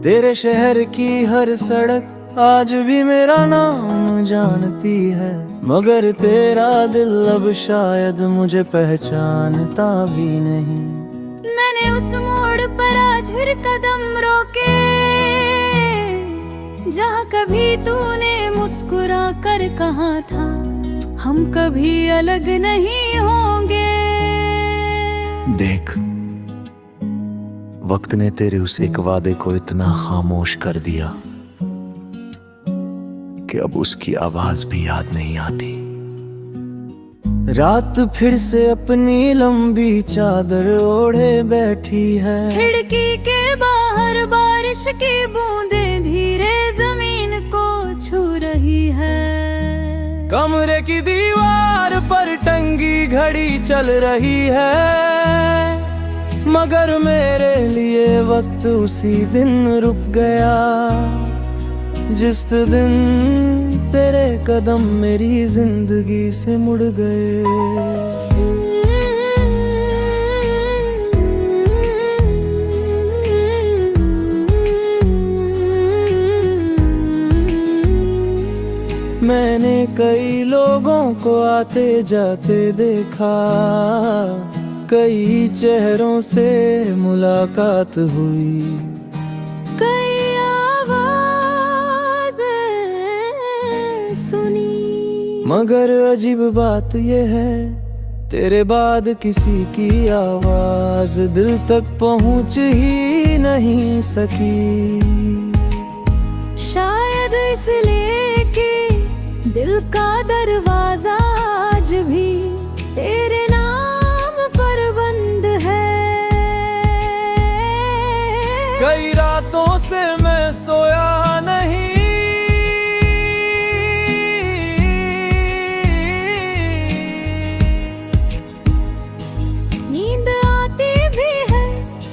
तेरे शहर की हर सड़क आज भी मेरा नाम जानती है, मगर तेरा दिल अब शायद मुझे पहचानता भी नहीं। मैंने उस मोड़ पर आज फिर कदम रोके, जहाँ कभी तूने मुस्कुरा कर कहा था हम कभी अलग नहीं होंगे। देख, वक्त ने तेरे उस एक वादे को इतना खामोश कर दिया कि अब उसकी आवाज भी याद नहीं आती। रात फिर से अपनी लंबी चादर ओढ़े बैठी है, खिड़की के बाहर बारिश की बूंदें धीरे जमीन को छू रही है। कमरे की दीवार पर टंगी घड़ी चल रही है, मगर मेरे लिए वक्त उसी दिन रुक गया जिस दिन तेरे कदम मेरी जिंदगी से मुड़ गए। मैंने कई लोगों को आते जाते देखा, कई चेहरों से मुलाकात हुई, कई आवाज़ें सुनी, मगर अजीब बात ये है तेरे बाद किसी की आवाज दिल तक पहुंच ही नहीं सकी। शायद इसलिए कि दिल का दरवाजा आज भी तेरे नाम पर बंद है। कई रातों से मैं सोया नहीं, नींद आती भी है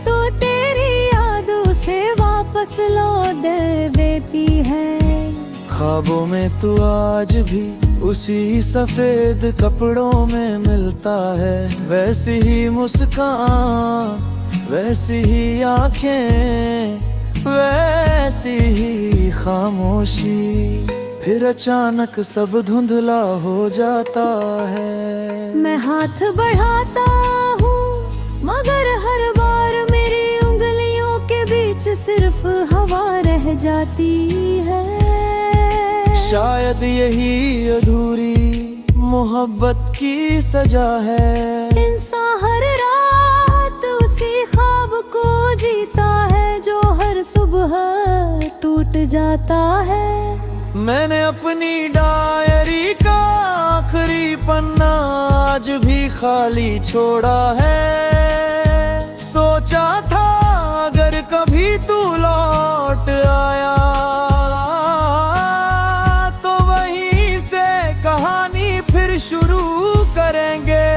तो तेरी यादों से वापस लौट देती है। ख्वाबों में तू आज भी उसी सफेद कपड़ों में मिलता है, वैसी ही मुस्कान, वैसी ही आंखें, वैसी ही खामोशी। फिर अचानक सब धुंधला हो जाता है। मैं हाथ बढ़ाता हूँ मगर हर बार मेरी उंगलियों के बीच सिर्फ हवा रह जाती है। शायद यही अधूरी मोहब्बत की सजा है। इंसान हर रात उसी ख्वाब को जीता है जो हर सुबह टूट जाता है। मैंने अपनी डायरी का आखिरी पन्ना आज भी खाली छोड़ा है। सोचा था अगर कभी तू लौट आया तो वहीं से कहानी फिर शुरू करेंगे।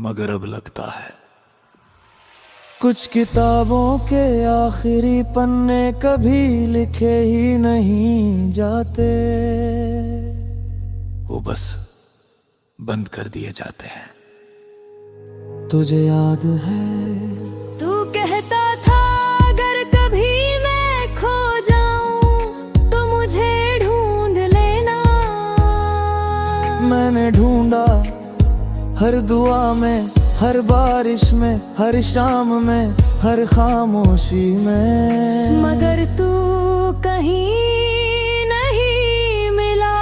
मगर अब लगता है कुछ किताबों के आखिरी पन्ने कभी लिखे ही नहीं जाते, वो बस बंद कर दिए जाते हैं। तुझे याद है तू कहता था अगर कभी मैं खो जाऊं तो मुझे ढूंढ लेना। मैंने ढूंढा हर दुआ में, हर बारिश में, हर शाम में, हर खामोशी में, मगर तू कहीं नहीं मिला।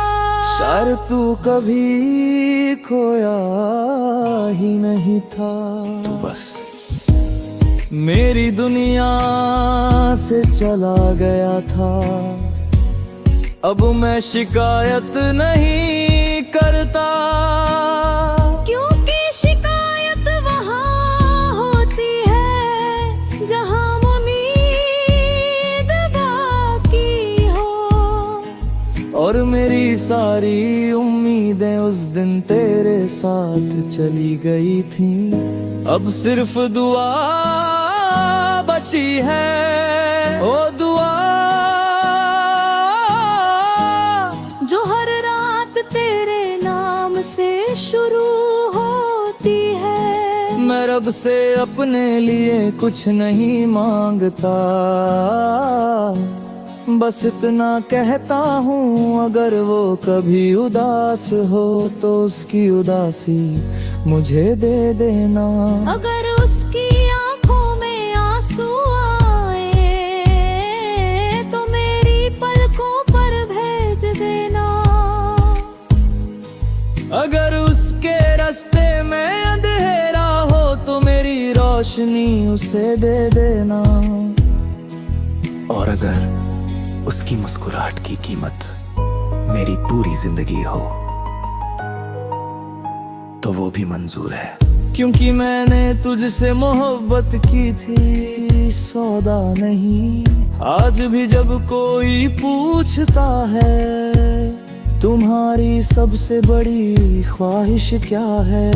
शायद तू कभी खोया ही नहीं था। तू बस मेरी दुनिया से चला गया था। अब मैं शिकायत नहीं करता, क्योंकि शिकायत वहाँ होती है जहाँ उम्मीद बाकी हो। और मेरी सारी उम्मीदें उस दिन तेरे साथ चली गई थी। अब सिर्फ दुआ बची है, ओ दुआ जो हर रात तेरे नाम से शुरू होती है। मैं रब से अपने लिए कुछ नहीं मांगता, बस इतना कहता हूँ अगर वो कभी उदास हो तो उसकी उदासी मुझे दे देना। अगर उसकी आंखों में आंसू आए तो मेरी पलकों पर भेज देना। अगर उसके रास्ते में अंधेरा हो तो मेरी रोशनी उसे दे देना। और अगर उसकी मुस्कुराहट की कीमत मेरी पूरी जिंदगी हो तो वो भी मंजूर है। क्योंकि मैंने तुझसे मोहब्बत की थी, सौदा नहीं। आज भी जब कोई पूछता है तुम्हारी सबसे बड़ी ख्वाहिश क्या है,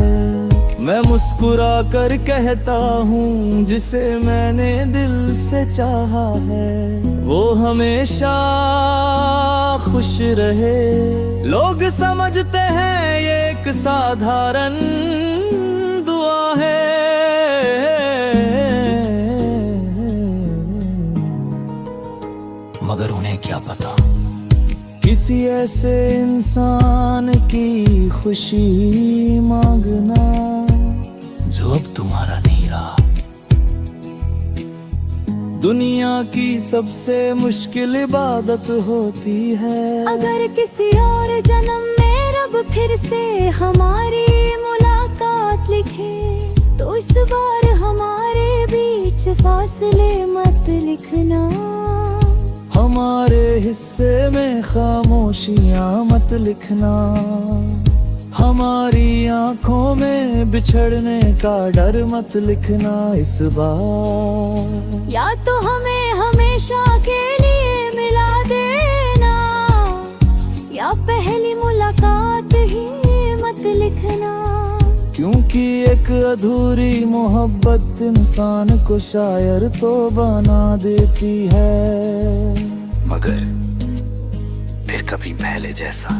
मैं मुस्कुरा कर कहता हूँ जिसे मैंने दिल से चाहा है वो हमेशा खुश रहे। लोग समझते हैं ये एक साधारण दुआ है, मगर उन्हें क्या पता किसी ऐसे इंसान की खुशी मांगना जो अब तुम्हारा नहीं रहा। दुनिया की सबसे मुश्किल इबादत होती है। अगर किसी और जन्म में रब फिर से हमारी मुलाकात लिखे तो इस बार हमारे बीच फासले मत लिखना। हमारे हिस्से में खामोशियां मत लिखना। हमारी आंखों में बिछड़ने का डर मत लिखना इस बार। या तो हमें हमेशा के लिए मिला देना या पहली मुलाकात ही मत लिखना। क्योंकि एक अधूरी मोहब्बत इंसान को शायर तो बना देती है, मगर फिर कभी पहले जैसा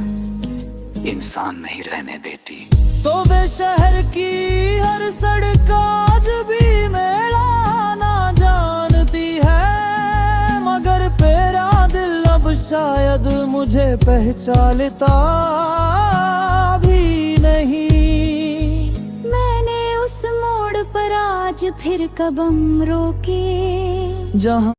इंसान नहीं रहने देती। तो वे शहर की हर सड़क आज भी मेरा ना जानती है, मगर तेरा दिल अब शायद मुझे पहचानता भी नहीं। मैंने उस मोड़ पर आज फिर कदम रोके जहाँ